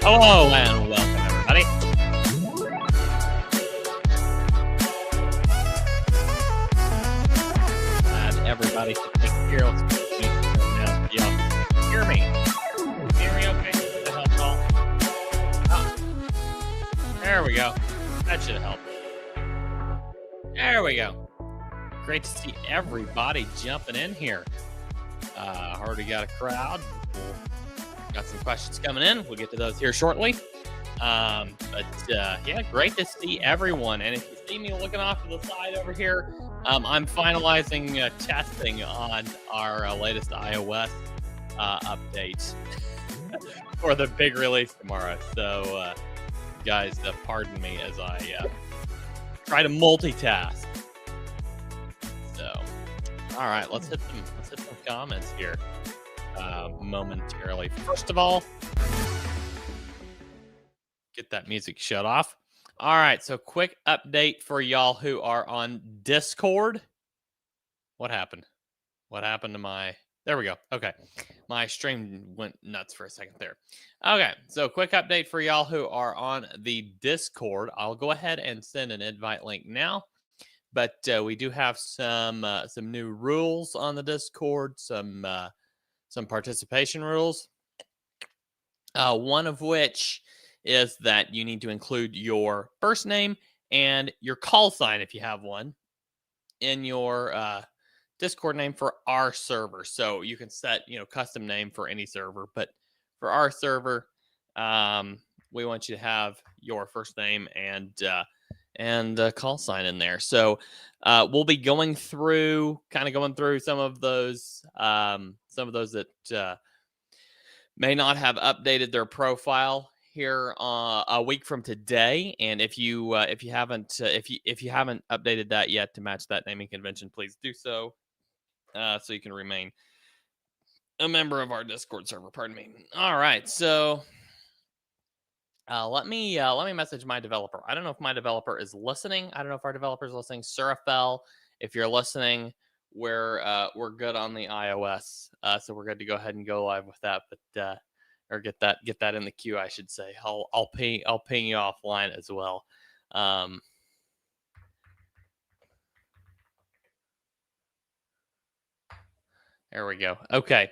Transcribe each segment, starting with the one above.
Hello and welcome, everybody. And everybody can take care of me now. Yeah. Hear me? Hear me okay? Does that help at all? Oh, there we go. That should help. There we go. Great to see everybody jumping in here. Already got a crowd. Got some questions coming in. We'll get to those here shortly. Yeah, great to see everyone. And if you see me looking off to the side over here, I'm finalizing testing on our latest iOS update for the big release tomorrow. So, guys, pardon me as I try to multitask. So, all right, let's hit some comments here momentarily. First of all, get that music shut off. All right, so quick update for y'all who are on Discord. What happened? What happened to my... There we go. Okay. My stream went nuts for a second there. Okay, so quick update for y'all who are on the Discord. I'll go ahead and send an invite link now. But we do have some new rules on the Discord, some participation rules. One of which is that you need to include your first name and your call sign, if you have one, in your Discord name for our server. So you can set, custom name for any server, but for our server, we want you to have your first name and call sign in there. So we'll be going through some of those that may not have updated their profile here a week from today. And if you haven't updated that yet to match that naming convention, please do so, so you can remain a member of our Discord server. Pardon me. All right, so let me message my developer. I don't know if my developer is listening. I don't know if our developer is listening. Surafel, if you're listening, we're good on the iOS, so we're good to go ahead and go live with that. But or get that in the queue, I should say. I'll ping you offline as well. There we go. Okay.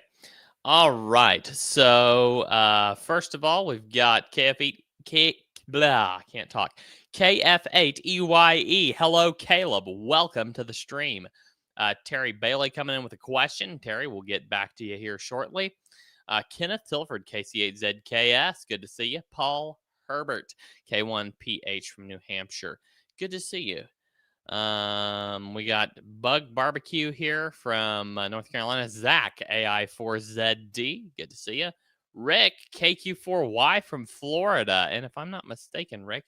All right. So first of all, we've got can't talk. KF8EYE. Hello, Caleb. Welcome to the stream. Terry Bailey coming in with a question. Terry, we'll get back to you here shortly. Kenneth Tilford, KC8ZKS. Good to see you. Paul Herbert, K1PH from New Hampshire. Good to see you. We got Bug Barbecue here from North Carolina. Zach, AI4ZD. Good to see you. Rick, KQ4Y from Florida. And if I'm not mistaken, Rick,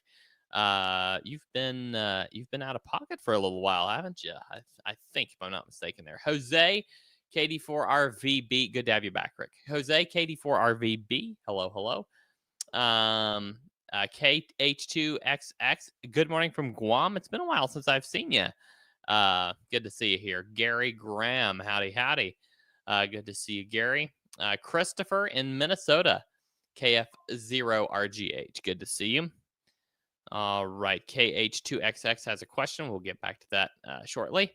you've been out of pocket for a little while, haven't you? I think, if I'm not mistaken there. Jose, KD4RVB. Good to have you back, Rick. Jose, KD4RVB. Hello. KH2XX. Good morning from Guam. It's been a while since I've seen you. Good to see you here. Gary Graham. Howdy. Good to see you, Gary. Christopher in Minnesota. KF0RGH. Good to see you. All right. KH2XX has a question. We'll get back to that shortly.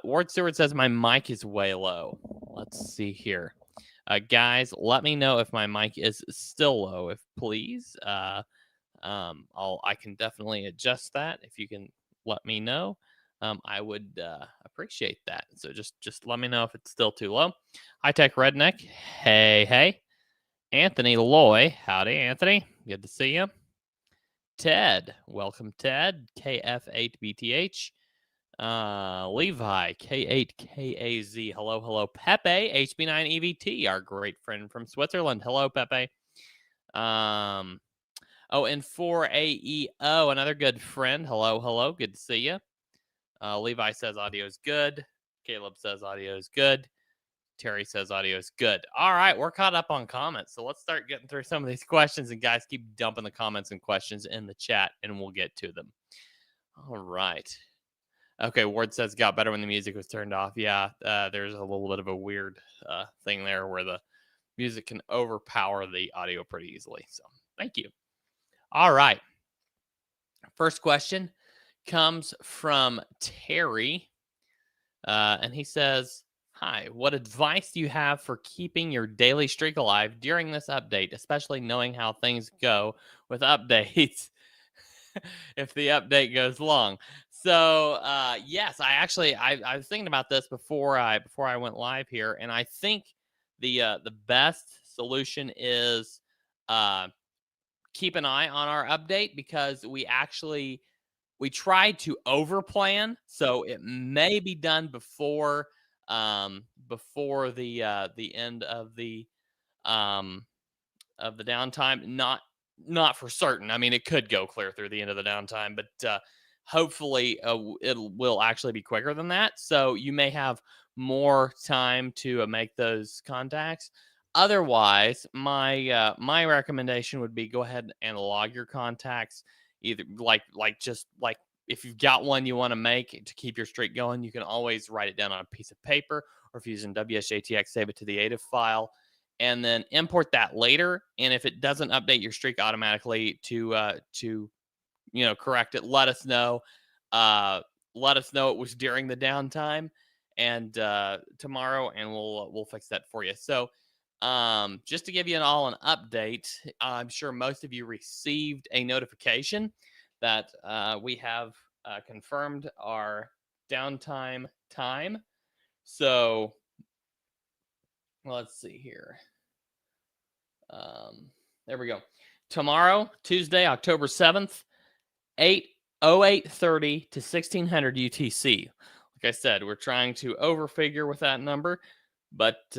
Ward Stewart says my mic is way low. Let's see here. Guys, let me know if my mic is still low, if please. I can definitely adjust that. If you can let me know, I would appreciate that. So just let me know if it's still too low. High Tech Redneck. Hey. Anthony Loy. Howdy, Anthony. Good to see you. Ted. Welcome, Ted. KF8BTH. Levi, K8KAZ. Hello. Pepe, HB9EVT, our great friend from Switzerland. Hello, Pepe. And 4AEO, another good friend. Hello. Good to see you. Levi says audio is good. Caleb says audio is good. Terry says audio is good. All right, we're caught up on comments. So let's start getting through some of these questions. And guys, keep dumping the comments and questions in the chat, and we'll get to them. All right. Okay, Ward says got better when the music was turned off. Yeah, there's a little bit of a weird thing there where the music can overpower the audio pretty easily. So Thank you. All right. First question comes from Terry. And he says, "Hi, what advice do you have for keeping your daily streak alive during this update, especially knowing how things go with updates if the update goes long?" So, yes, I was thinking about this before I went live here, and I think the best solution is uh, keep an eye on our update because we tried to overplan, so it may be done before the end um of the downtime. Not for certain. I mean, it could go clear through the end of the downtime, but hopefully it will actually be quicker than that. So you may have more time to make those contacts. Otherwise, my recommendation would be go ahead and log your contacts. Either just like if you've got one you want to make to keep your streak going, you can always write it down on a piece of paper, or if you're using WSJTX, save it to the ATIF file and then import that later. And if it doesn't update your streak automatically to correct it, let us know. Uh, let us know it was during the downtime and tomorrow, and we'll fix that for you. So just to give you an update, I'm sure most of you received a notification that we have confirmed our downtime time. So let's see here. There we go. Tomorrow, Tuesday, October 7th, 8:30 to 1600 UTC. Like I said, we're trying to overfigure with that number, but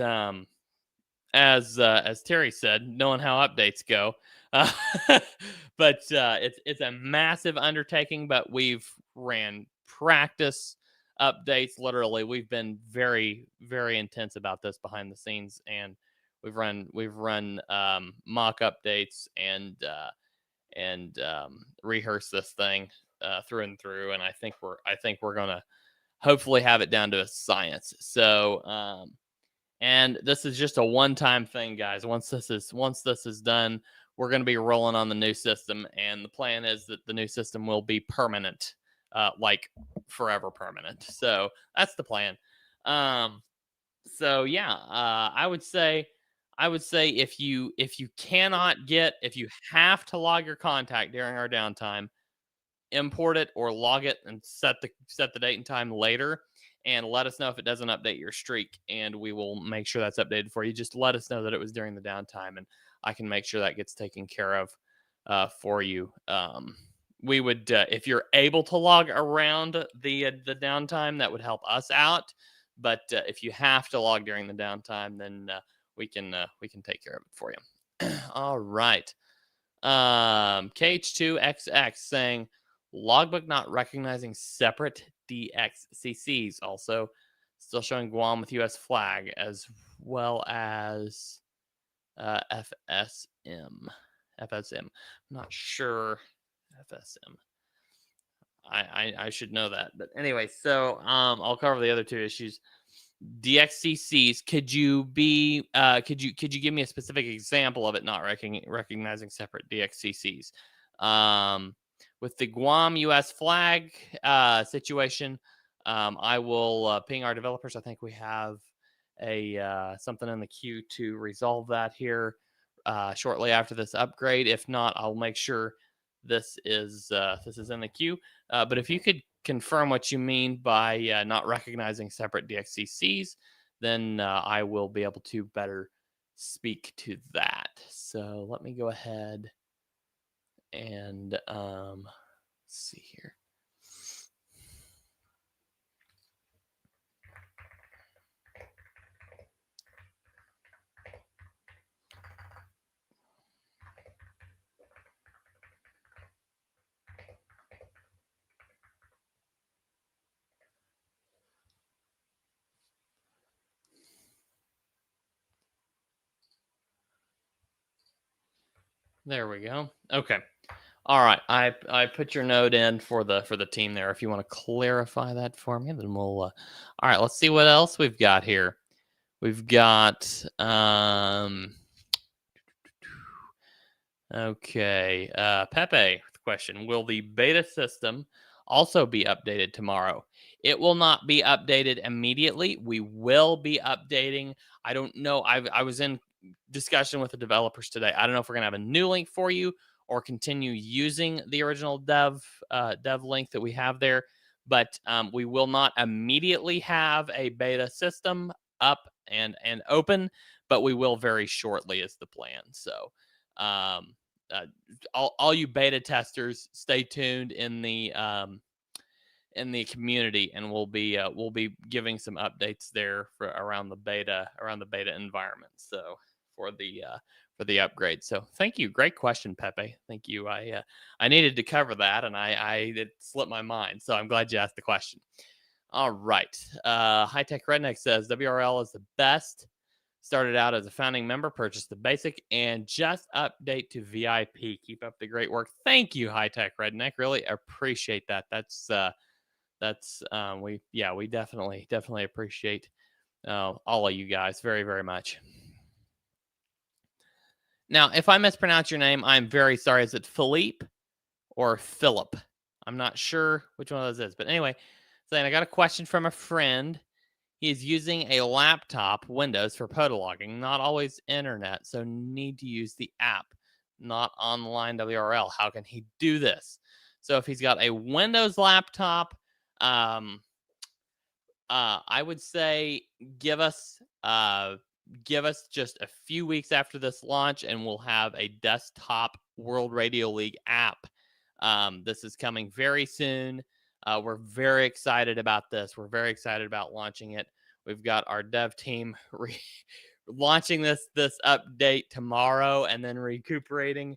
as Terry said, knowing how updates go, uh, but it's a massive undertaking. But we've ran practice updates. Literally, we've been very very intense about this behind the scenes, and we've run mock updates and rehearse this thing through and through. And I think we're gonna hopefully have it down to a science. So and this is just a one-time thing, guys. Once this is done, we're going to be rolling on the new system, and the plan is that the new system will be permanent, like forever permanent. So that's the plan. So yeah, I would say if you have to log your contact during our downtime, import it or log it and set the date and time later, and let us know if it doesn't update your streak, and we will make sure that's updated for you. Just let us know that it was during the downtime, and I can make sure that gets taken care of for you. We would if you're able to log around the downtime, that would help us out. But if you have to log during the downtime, then we can take care of it for you. All right. KH2XX saying logbook not recognizing separate DXCCs. Also, still showing Guam with U.S. flag as well as FSM. FSM. I'm not sure. FSM. I should know that, but anyway. So I'll cover the other two issues. DXCCs. Could you give me a specific example of it not recognizing separate DXCCs? With the Guam U.S. flag situation, I will ping our developers. I think we have a something in the queue to resolve that here shortly after this upgrade. If not, I'll make sure this is in the queue. But if you could confirm what you mean by not recognizing separate DXCCs, then I will be able to better speak to that. So let me go ahead and let's see here. There we go. Okay. All right. I put your note in for the team there. If you want to clarify that for me, then we'll. All right. Let's see what else we've got here. We've got Okay. Pepe with the question: will the beta system also be updated tomorrow? It will not be updated immediately. We will be updating. I don't know. I was in discussion with the developers today. I don't know if we're gonna have a new link for you or continue using the original dev link that we have there. But we will not immediately have a beta system up and open, but we will very shortly is the plan. So um, uh, all you beta testers, stay tuned in the community, and we'll be giving some updates there for around the beta environment. So for the upgrade. So thank you, great question, Pepe. Thank you. I needed to cover that, and I it slipped my mind. So I'm glad you asked the question. All right. High Tech Redneck says WRL is the best. Started out as a founding member, purchased the basic, and just update to VIP. Keep up the great work. Thank you, High Tech Redneck. Really appreciate that. We definitely appreciate all of you guys very very much. Now, if I mispronounce your name, I'm very sorry. Is it Philippe or Philip? I'm not sure which one of those is, but anyway, saying I got a question from a friend. He is using a laptop, Windows, for podologging, not always internet, so need to use the app, not online WRL. How can he do this? So if he's got a Windows laptop, um, I would say give us uh, give us just a few weeks after this launch, and we'll have a desktop World Radio League app. This is coming very soon. We're very excited about this. We're very excited about launching it. We've got our dev team launching this update tomorrow, and then recuperating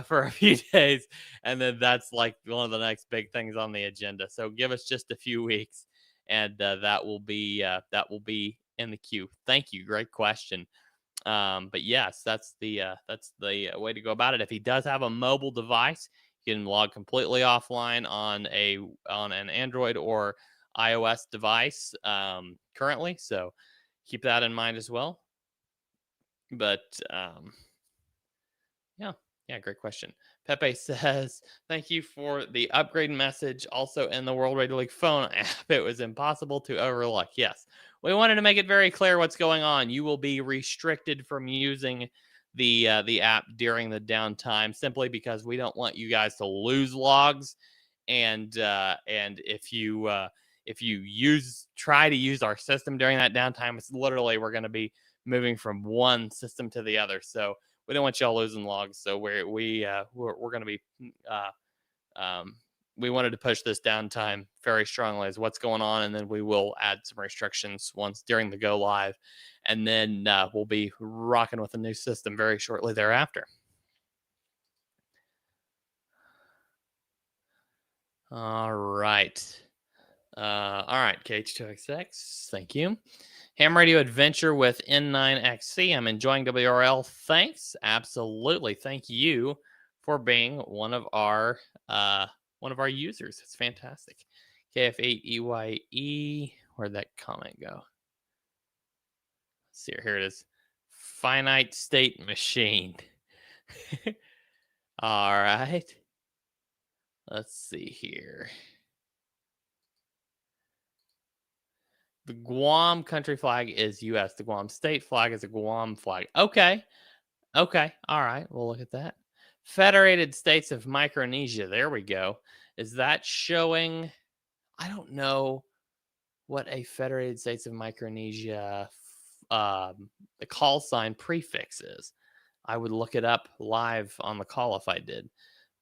for a few days, and then that's like one of the next big things on the agenda. So give us just a few weeks, and that will be in the queue. Thank you, great question. But yes, that's the way to go about it. If he does have a mobile device, you can log completely offline on an Android or iOS device currently. So keep that in mind as well. But yeah, yeah, great question. Pepe says, thank you for the upgrade message. Also in the World Radio League phone app, it was impossible to overlook. Yes, we wanted to make it very clear what's going on. You will be restricted from using the app during the downtime simply because we don't want you guys to lose logs. And if you try to use our system during that downtime, it's literally we're going to be moving from one system to the other. So we don't want y'all losing logs. So we're going to be um, we wanted to push this downtime very strongly as what's going on, and then we will add some restrictions once during the go live, and then we'll be rocking with a new system very shortly thereafter. All right. All right, KH2XX, thank you. Ham Radio Adventure with N9XC. I'm enjoying WRL. Thanks. Absolutely. Thank you for being one of our users. It's fantastic. KF8EYE. Where'd that comment go? Let's see here. Here it is. Finite state machine. All right. Let's see here. The Guam country flag is US. The Guam state flag is a Guam flag. Okay. Okay. All right. We'll look at that. Federated States of Micronesia. There we go. Is that showing? I don't know what a Federated States of Micronesia the call sign prefix is. I would look it up live on the call if I did,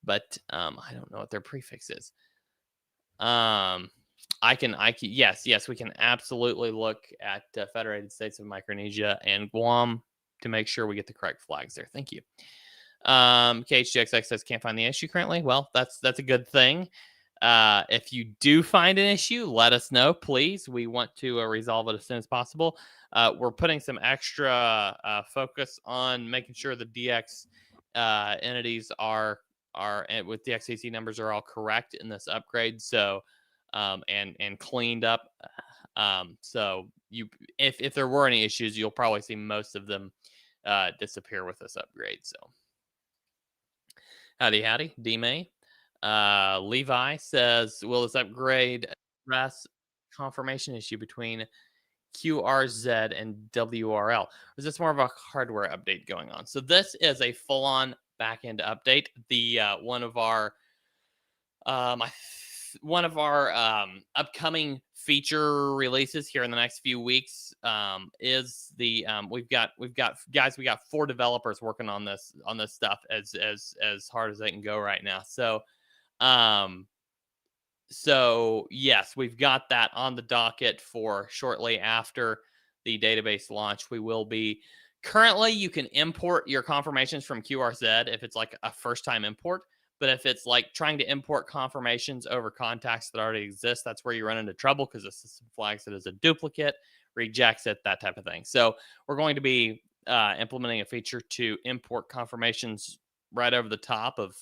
but I don't know what their prefix is. Yes, we can absolutely look at Federated States of Micronesia and Guam to make sure we get the correct flags there. Thank you. KHGXX says can't find the issue currently. Well, that's a good thing. If you do find an issue, let us know, please. We want to resolve it as soon as possible. We're putting some extra focus on making sure the DX entities are with the XCC numbers are all correct in this upgrade. So and cleaned up. So if there were any issues, you'll probably see most of them disappear with this upgrade. So Howdy, howdy, D May. Levi says, will this upgrade address confirmation issue between QRZ and WRL? Or is this more of a hardware update going on? So this is a full-on backend update. The one of our upcoming feature releases here in the next few weeks is the we got 4 developers working on this stuff as hard as they can go right now. Um, so yes, we've got that on the docket for shortly after the database launch. We will be currently you can import your confirmations from QRZ if it's like a first time import. But if it's like trying to import confirmations over contacts that already exist, that's where you run into trouble because the system flags it as a duplicate, rejects it, that type of thing. So we're going to be implementing a feature to import confirmations right over the top of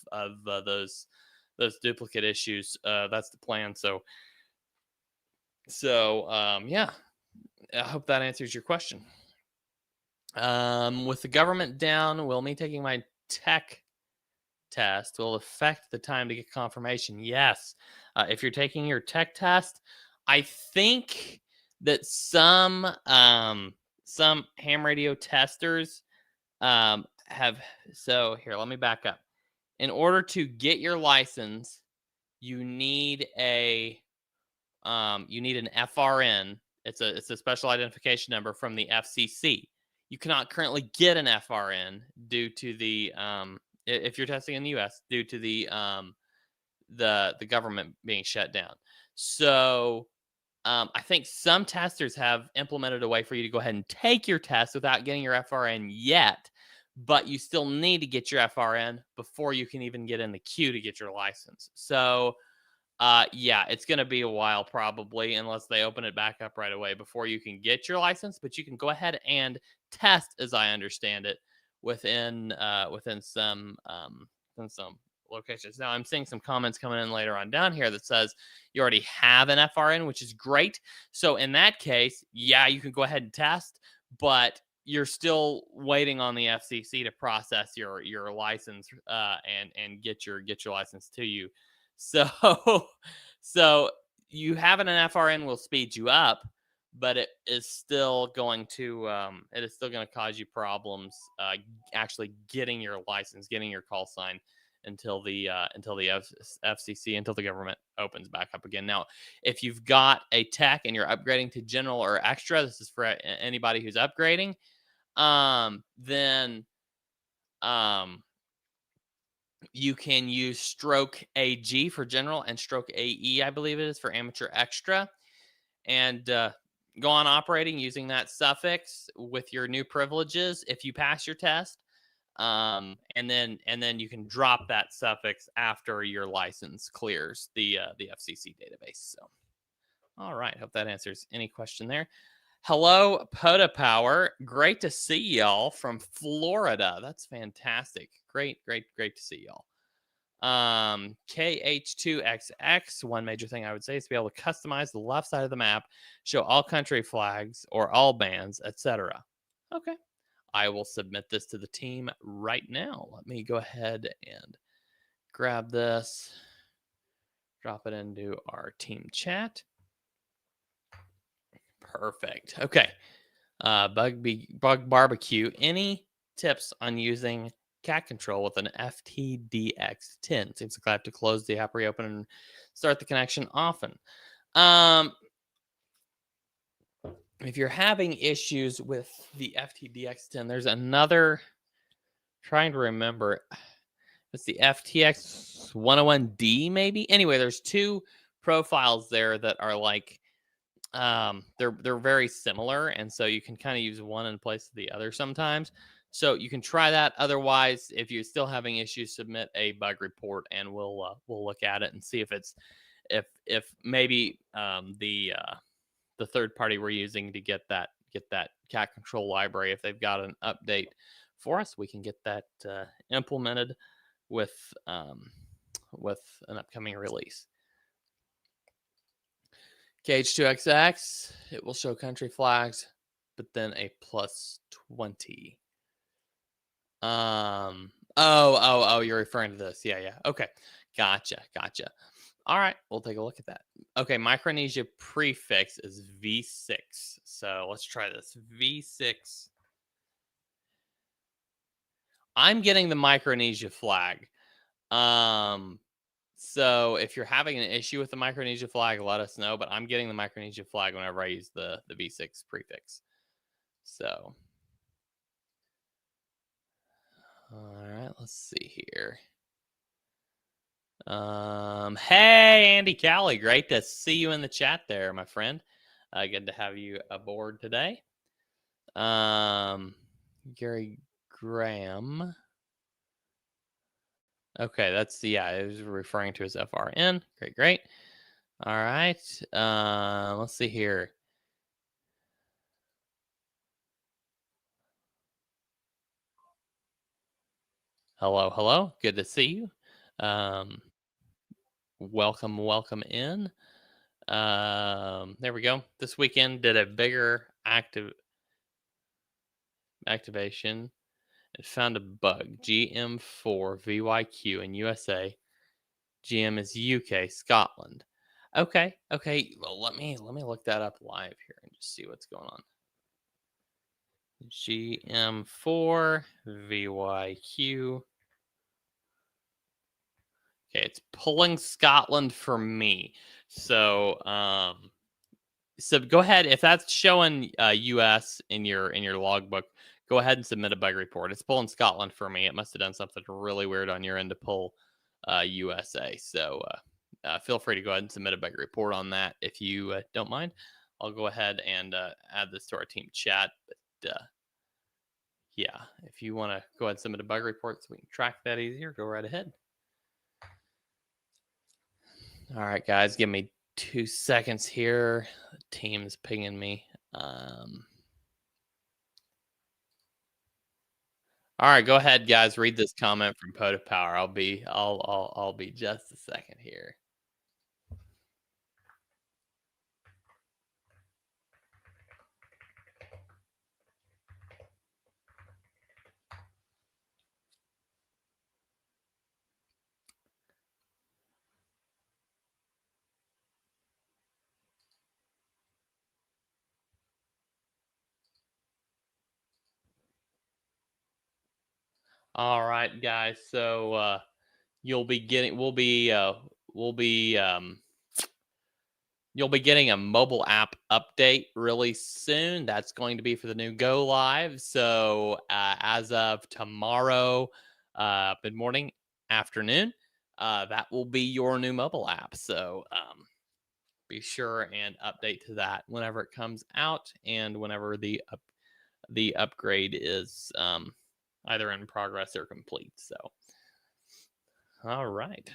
those duplicate issues. That's the plan. Yeah, I hope that answers your question. With the government down, will me taking my tech test will affect the time to get confirmation? Yes. If you're taking your tech test, I think that some ham radio testers have. So here, let me back up. In order to get your license, you need an FRN. It's a special identification number from the FCC. You cannot currently get an FRN due to the if you're testing in the US due to the government being shut down. So I think some testers have implemented a way for you to go ahead and take your test without getting your FRN yet, but you still need to get your FRN before you can even get in the queue to get your license. So yeah, it's going to be a while probably unless they open it back up right away before you can get your license, but you can go ahead and test, as I understand it, within some locations. Now I'm seeing some comments coming in later on down here that says you already have an FRN, which is great. So in that case, yeah, you can go ahead and test, but you're still waiting on the FCC to process your license and get your license to you. So so you having an FRN will speed you up, but it is still going to cause you problems actually getting your license, getting your call sign FCC until the government opens back up again. Now, if you've got a tech and you're upgrading to general or extra, this is for anybody who's upgrading. Then you can use stroke AG for general and stroke AE, I believe it is, for amateur extra, and go on operating using that suffix with your new privileges if you pass your test. And then you can drop that suffix after your license clears the FCC database. So, all right, hope that answers any question there. Hello, Poda Power. Great to see y'all from Florida. That's fantastic. Great to see y'all. KH2XX, one major thing I would say is to be able to customize the left side of the map, show all country flags or all bands, etc. Okay. I will submit this to the team right now. Let me go ahead and grab this, drop it into our team chat. Perfect. Okay. Bug Barbecue. Any tips on using cat control with an FTDX10? Seems like I have to close the app, reopen, and start the connection often. If you're having issues with the FTDX10, there's another. Trying to remember. It's the FTX 101D, maybe. Anyway, there's 2 profiles there that are like they're very similar, and so you can kind of use one in place of the other sometimes. So you can try that. Otherwise, if you're still having issues, submit a bug report, and we'll look at it and see if it's if maybe the third party we're using to get that cat control library, if they've got an update for us, we can get that implemented with an upcoming release. KH2XX, it will show country flags, but then a +20. Oh, you're referring to this. Yeah. Okay. Gotcha. All right, we'll take a look at that. Okay, Micronesia prefix is V6. So let's try this. V6. I'm getting the Micronesia flag. So if you're having an issue with the Micronesia flag, let us know. But I'm getting the Micronesia flag whenever I use the V6 prefix. So, all right, let's see here. Hey, Andy Callie, great to see you in the chat there, my friend. Good to have you aboard today. Gary Graham. Okay, that's I was referring to as FRN. Great. All right. Let's see here. Hello. Good to see you. Welcome in. There we go. This weekend did a bigger activation and found a bug. GM4 VYQ in USA. GM is UK, Scotland. Okay. Well, let me look that up live here and just see what's going on. GM4 VYQ. Okay, it's pulling Scotland for me. So go ahead if that's showing US in your logbook. Go ahead and submit a bug report. It's pulling Scotland for me. It must have done something really weird on your end to pull USA. So feel free to go ahead and submit a bug report on that if you don't mind. I'll go ahead and add this to our team chat. But yeah, if you want to go ahead and submit a bug report so we can track that easier, go right ahead. All right, guys, give me 2 seconds here. The team's pinging me. All right, go ahead, guys. Read this comment from Poda Power. I'll be just a second here. All right, guys. So you'll be getting you'll be getting a mobile app update really soon. That's going to be for the new Go Live. So as of tomorrow, mid morning, afternoon, that will be your new mobile app. So be sure and update to that whenever it comes out and whenever the upgrade is either in progress or complete. So, all right.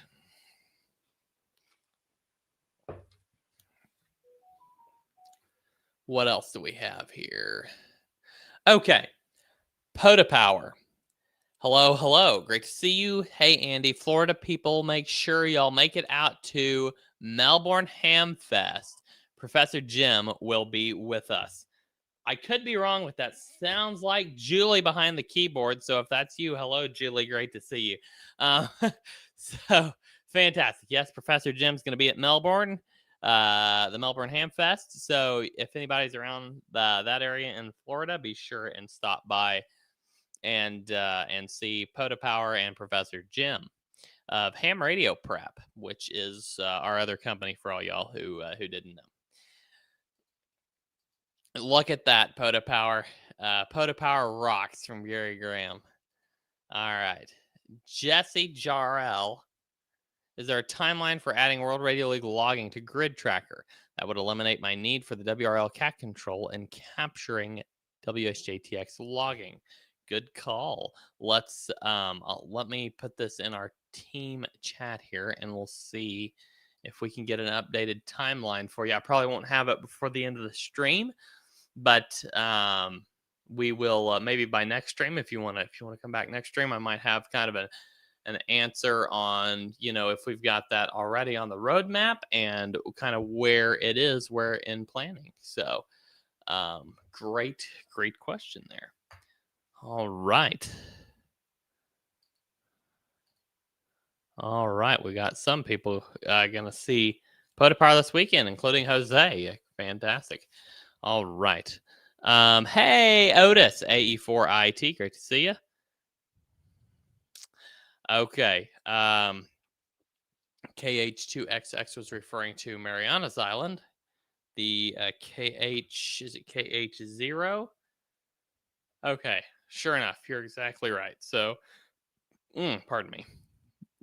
What else do we have here? Okay. Poda Power. Hello. Great to see you. Hey, Andy. Florida people, make sure y'all make it out to Melbourne Ham Fest. Professor Jim will be with us. I could be wrong with that. Sounds like Julie behind the keyboard. So if that's you, hello, Julie. Great to see you. So fantastic. Yes, Professor Jim's going to be at Melbourne, the Melbourne Ham Fest. So if anybody's around that area in Florida, be sure and stop by and see Poda Power and Professor Jim of Ham Radio Prep, which is our other company for all y'all who didn't know. Look at that, Poda Power. Poda Power rocks from Gary Graham. All right. Jesse Jarrell. Is there a timeline for adding World Radio League logging to Grid Tracker? That would eliminate my need for the WRL cat control and capturing WSJTX logging. Good call. Let's let me put this in our team chat here and we'll see if we can get an updated timeline for you. I probably won't have it before the end of the stream, but we will maybe by next stream. If you want to come back next stream, I might have kind of an answer on if we've got that already on the roadmap and kind of where it is, where in planning. So great question there. All right. All right, we got some people gonna see Power this weekend, including Jose. Fantastic. All right. Hey Otis, AE4IT, great to see you. Okay. KH2XX was referring to Mariana's Island. The KH, is it KH0? Okay, sure enough, you're exactly right. So, pardon me.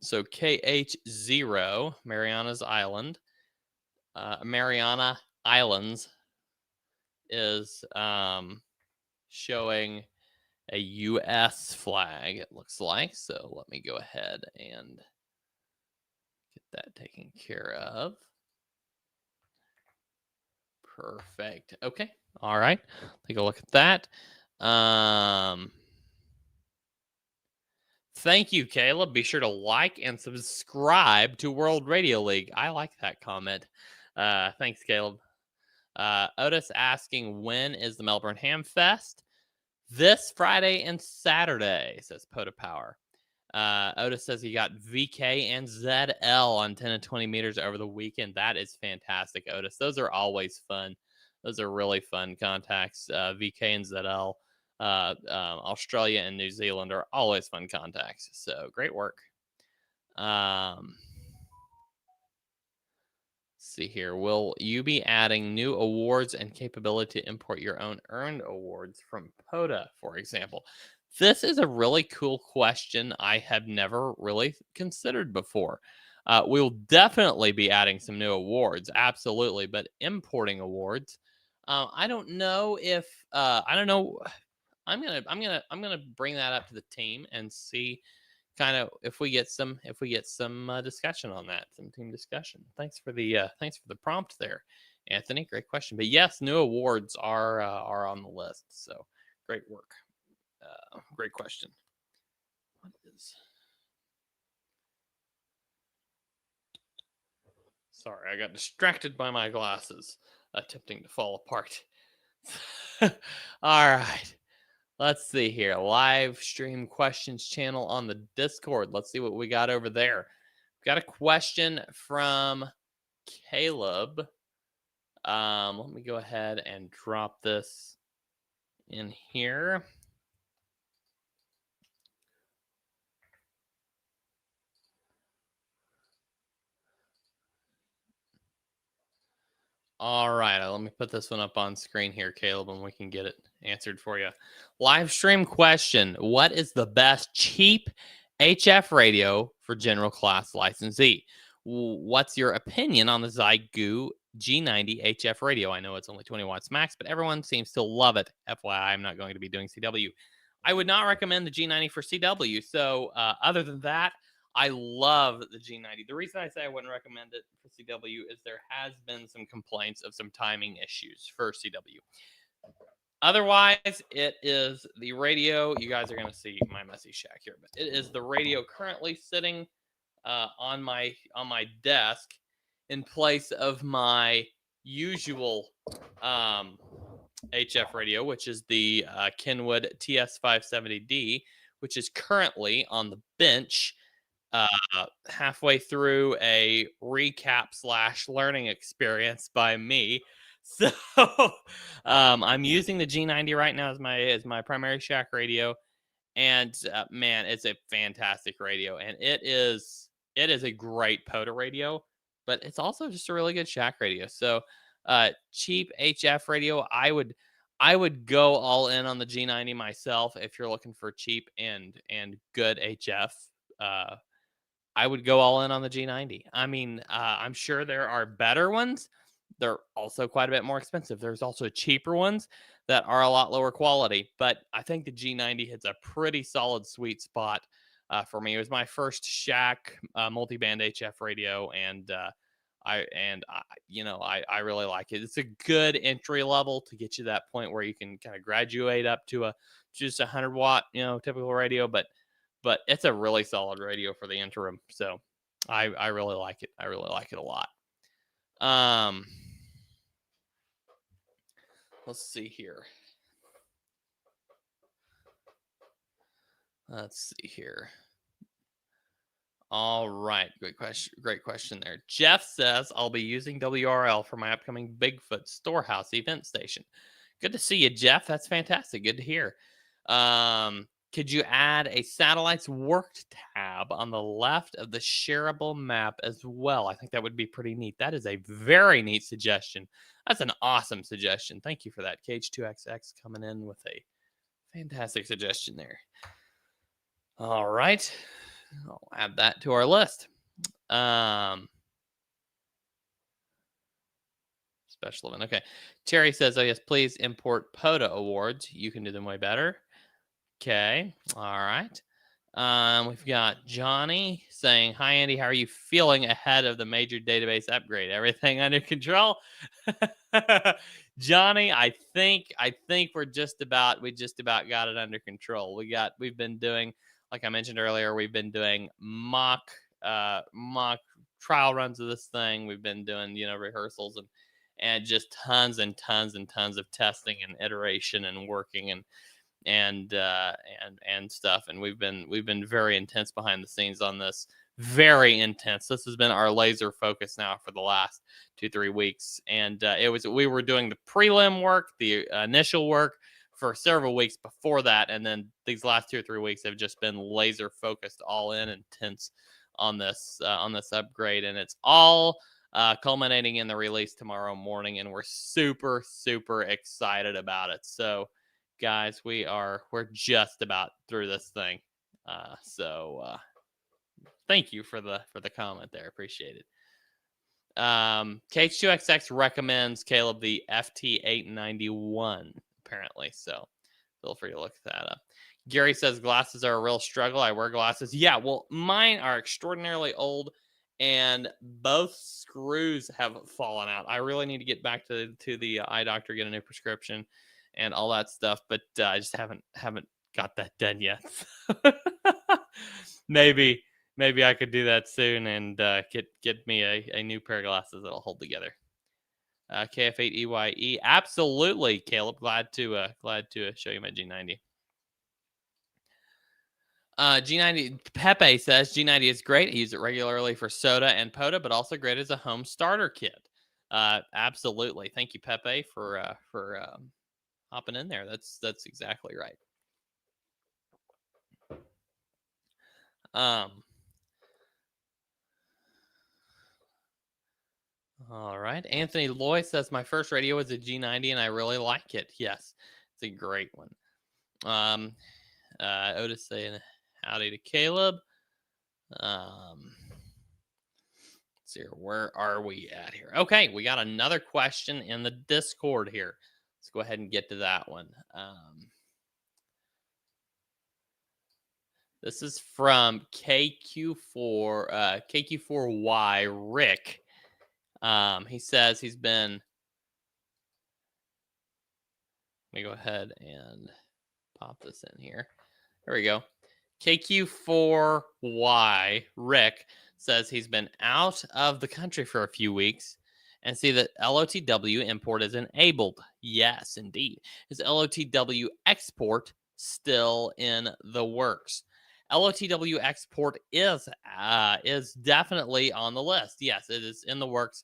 So KH0, Mariana's Island, Mariana Islands is showing a U.S. flag, it looks like. So let me go ahead and get that taken care of. Perfect. Okay. All right. Take a look at that. Thank you, Caleb. Be sure to like and subscribe to World Radio League. I like that comment. Thanks, Caleb. Otis asking, when is the Melbourne Ham Fest? This Friday and Saturday, says Pota Power. Otis says he got VK and ZL on 10 and 20 meters over the weekend. That is fantastic, Otis. Those are always fun. Those are really fun contacts. VK and ZL, Australia and New Zealand are always fun contacts. So great work. See here. Will you be adding new awards and capability to import your own earned awards from POTA, for example? This is a really cool question I have never really considered before. We'll definitely be adding some new awards, absolutely, but importing awards. I don't know if I don't know. I'm gonna bring that up to the team and see kind of if we get some discussion on that, some team discussion. Thanks for the prompt there, Anthony. Great question. But yes, new awards are on the list. So great work. Great question. What is? Sorry, I got distracted by my glasses, attempting to fall apart. All right. Let's see here. Live stream questions channel on the Discord. Let's see what we got over there. Got a question from Caleb. Let me go ahead and drop this in here. All right, let me put this one up on screen here, Caleb, and we can get it answered for you. Live stream question: what is the best cheap HF radio for general class licensee? What's your opinion on the Zygu G90 HF radio? I know it's only 20 watts max, but everyone seems to love it. FYI, I'm not going to be doing CW. I would not recommend the G90 for CW. So, other than that, I love the G90. The reason I say I wouldn't recommend it for CW is there has been some complaints of some timing issues for CW. Otherwise, it is the radio. You guys are going to see my messy shack here, but it is the radio currently sitting on my desk in place of my usual HF radio, which is the Kenwood TS570D, which is currently on the bench, halfway through a recap slash learning experience by me. So I'm using the G90 right now as my primary shack radio, and man, it's a fantastic radio, and it is a great POTA radio, but it's also just a really good shack radio. So cheap HF radio, I would go all in on the G90 myself if you're looking for cheap and good HF. I would go all in on the G90. I mean, I'm sure there are better ones. They're also quite a bit more expensive. There's also cheaper ones that are a lot lower quality, but I think the G90 hits a pretty solid sweet spot for me. It was my first Shack multi-band HF radio, and I really like it. It's a good entry level to get you to that point where you can kind of graduate up to just 100 watt, typical radio, but it's a really solid radio for the interim. So I really like it. I really like it a lot. Let's see here. All right. Great question. Great question there. Jeff says, I'll be using WRL for my upcoming Bigfoot Storehouse event station. Good to see you, Jeff. That's fantastic. Good to hear. Could you add a satellites worked tab on the left of the shareable map as well? I think that would be pretty neat. That is a very neat suggestion. That's an awesome suggestion. Thank you for that. Cage2XX coming in with a fantastic suggestion there. All right. I'll add that to our list. Special event. Okay. Terry says, oh, yes, please import POTA awards. You can do them way better. Okay. All right. We've got Johnny saying, hi, Andy. How are you feeling ahead of the major database upgrade? Everything under control? Johnny, I think we just about got it under control. We've been doing, like I mentioned earlier, we've been doing mock trial runs of this thing. We've been doing, rehearsals and just tons and tons and tons of testing and iteration and working and stuff. And we've been very intense behind the scenes on this. Very intense. This has been our laser focus now for the last 2-3 weeks. And we were doing the prelim work, the initial work for several weeks before that, and then these last 2 or 3 weeks have just been laser focused, all in intense on this upgrade, and it's all culminating in the release tomorrow morning, and we're super super excited about it. So guys, we're just about through this thing. Thank you for the comment there. Appreciate it. KH2XX recommends Caleb the FT891 apparently. So feel free to look that up. Gary says glasses are a real struggle. I wear glasses. Yeah, well, mine are extraordinarily old and both screws have fallen out. I really need to get back to the eye doctor, get a new prescription and all that stuff, but I just haven't got that done yet. maybe I could do that soon and get me a new pair of glasses that'll hold together. KF8EYE, absolutely, Caleb. Glad to show you my G90. G90, Pepe says G90 is great. I use it regularly for soda and POTA, but also great as a home starter kit. Absolutely. Thank you, Pepe, for hopping in there. That's exactly right. All right. Anthony Loy says my first radio was a G90 and I really like it. Yes, it's a great one. Otis saying howdy to Caleb. Let's see here. Where are we at here? Okay, we got another question in the Discord here. Let's go ahead and get to that one. This is from KQ4Y Rick. He says he's been. Let me go ahead and pop this in here. There we go. KQ4Y Rick says he's been out of the country for a few weeks and see that LOTW import is enabled. Yes, indeed. Is LOTW export still in the works? LOTW export is definitely on the list. Yes, it is in the works.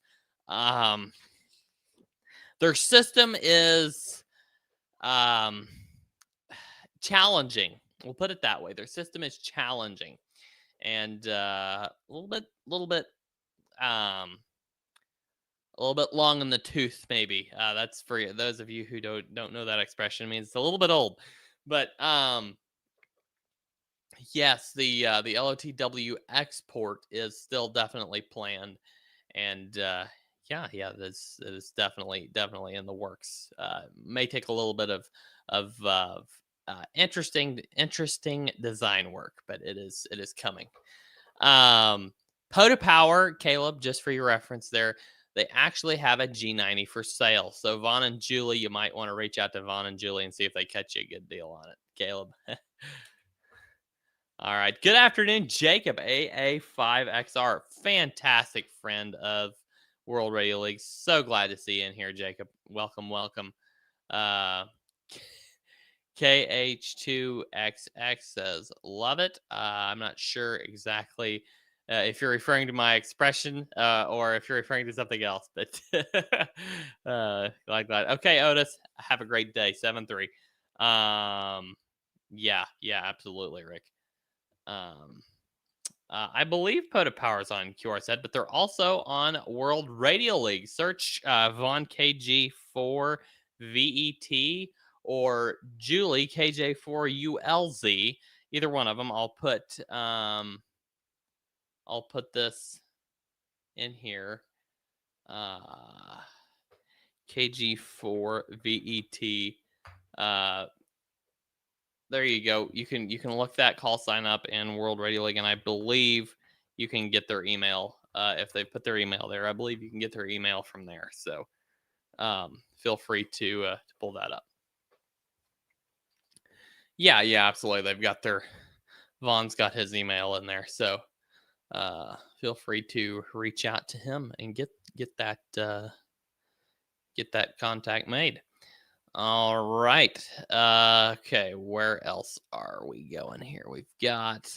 Their system is challenging. We'll put it that way. Their system is challenging and a little bit long in the tooth, maybe. That's for those of you who don't know that expression. It means it's a little bit old, but yes, the LOTW export is still definitely planned, and yeah, it is definitely in the works. May take a little bit of interesting design work, but it is coming. POTA Power, Caleb, just for your reference there, they actually have a G90 for sale. So Vaughn and Julie, you might want to reach out to Vaughn and Julie and see if they catch you a good deal on it, Caleb. All right. Good afternoon, Jacob, AA5XR. Fantastic friend of World Radio League. So glad to see you in here, Jacob. Welcome. KH2XX says, love it. I'm not sure exactly if you're referring to my expression, or if you're referring to something else. But like that. Okay, Otis, have a great day. 7-3. Yeah, yeah, absolutely, Rick. Um, I believe Pota Power's on QRZ, but they're also on World Radio League. Search Vaughn KG4 VET or Julie KJ4 ULZ. Either one of them. I'll put this in here. KG4 VET. There you go. You can look that call sign up in World Radio League, and I believe you can get their email if they put their email there. I believe you can get their email from there. So feel free to pull that up. Yeah, absolutely. They've got Vaughn's got his email in there, so feel free to reach out to him and get that contact made. All right. Okay, where else are we going here? We've got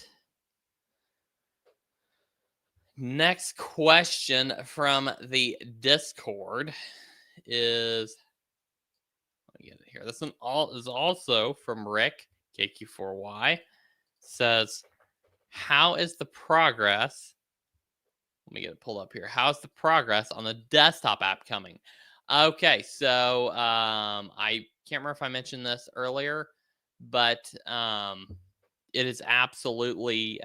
next question from the Discord is, let me get it here. This one is also from Rick KQ4Y. Says, how is the progress? Let me get it pulled up here. How's the progress on the desktop app coming? Okay, so I can't remember if I mentioned this earlier, but it is absolutely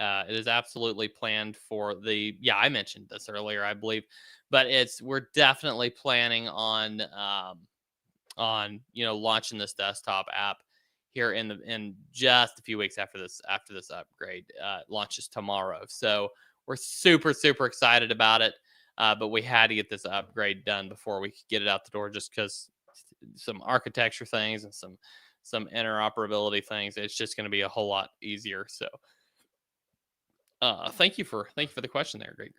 planned for the. Yeah, I mentioned this earlier, I believe, but we're definitely planning on launching this desktop app here in just a few weeks after this upgrade launches tomorrow. So we're super excited about it. But we had to get this upgrade done before we could get it out the door, just because some architecture things and some interoperability things. It's just going to be a whole lot easier. So thank you for the question there. Great.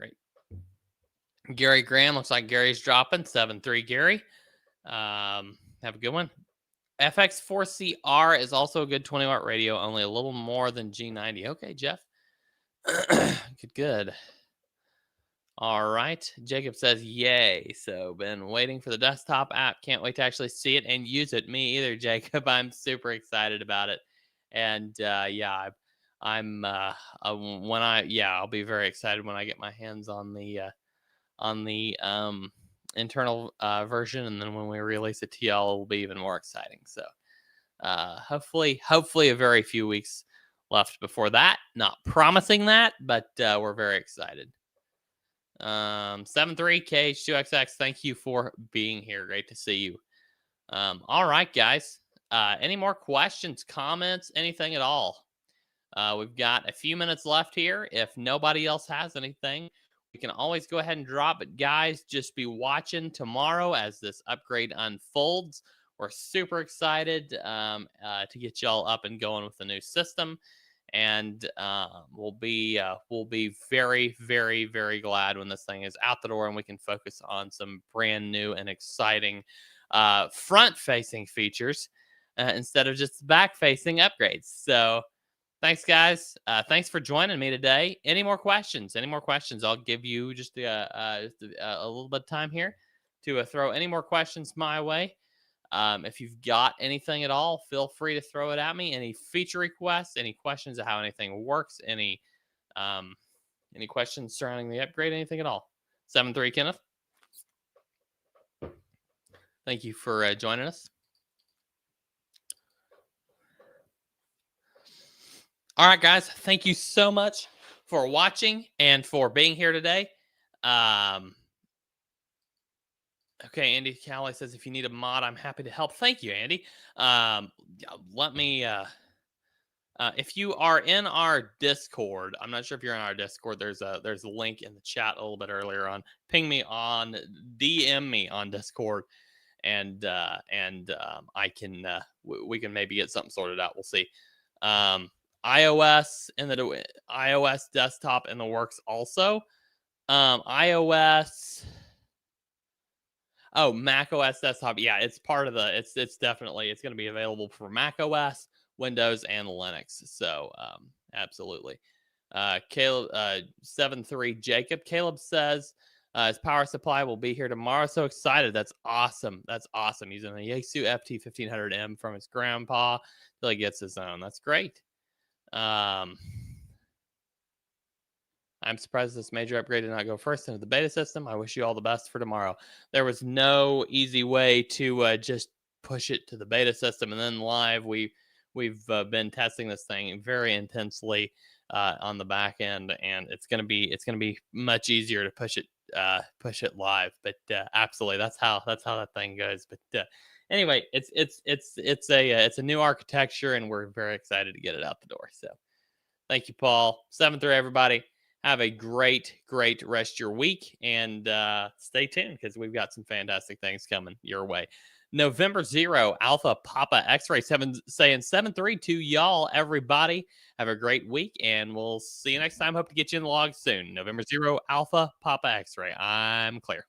Gary Graham, looks like Gary's dropping 7-3. Gary, have a good one. FX4CR is also a good 20-watt radio, only a little more than G90. Okay, Jeff. Good. All right. Jacob says, yay. So been waiting for the desktop app. Can't wait to actually see it and use it. Me either, Jacob. I'm super excited about it. And I'll be very excited when I get my hands on the internal version. And then when we release a TL, it'll be even more exciting. So hopefully a very few weeks left before that. Not promising that, but we're very excited. 7-3KH2XX, thank you for being here. Great to see you. All right, guys. Any more questions, comments, anything at all? We've got a few minutes left here. If nobody else has anything, we can always go ahead and drop it. Guys, just be watching tomorrow as this upgrade unfolds. We're super excited to get y'all up and going with the new system. And we'll be very glad when this thing is out the door and we can focus on some brand new and exciting front-facing features instead of just back-facing upgrades. So thanks, guys. Thanks for joining me today. Any more questions? I'll give you just a little bit of time here to throw any more questions my way. If you've got anything at all, feel free to throw it at me. Any feature requests, any questions of how anything works, any questions surrounding the upgrade, anything at all. 7-3, Kenneth. Thank you for joining us. All right, guys. Thank you so much for watching and for being here today. Okay, Andy Calley says, if you need a mod, I'm happy to help. Thank you, Andy. Let me, if you are in our Discord, I'm not sure if you're in our Discord, there's a link in the chat a little bit earlier on. Ping me on, DM me on Discord, and I can, we can maybe get something sorted out. We'll see. iOS desktop in the works also. Mac OS desktop. Yeah, it's part of it's definitely, it's going to be available for Mac OS, Windows, and Linux. So absolutely. Caleb 7-3 Jacob. Caleb says his power supply will be here tomorrow. So excited. That's awesome. That's awesome. Using a Yaesu FT 1500M from his grandpa till he gets his own. That's great. I'm surprised this major upgrade did not go first into the beta system. I wish you all the best for tomorrow. There was no easy way to just push it to the beta system and then live. We've been testing this thing very intensely on the back end, and it's gonna be much easier to push it live. But absolutely, that's how that thing goes. But anyway, it's a new architecture, and we're very excited to get it out the door. So thank you, Paul. 7-3, everybody. Have a great rest of your week, and stay tuned because we've got some fantastic things coming your way. November 0 Alpha Papa X-Ray 7 saying 7-3 to y'all, everybody. Have a great week, and we'll see you next time. Hope to get you in the log soon. November 0 Alpha Papa X-Ray. I'm clear.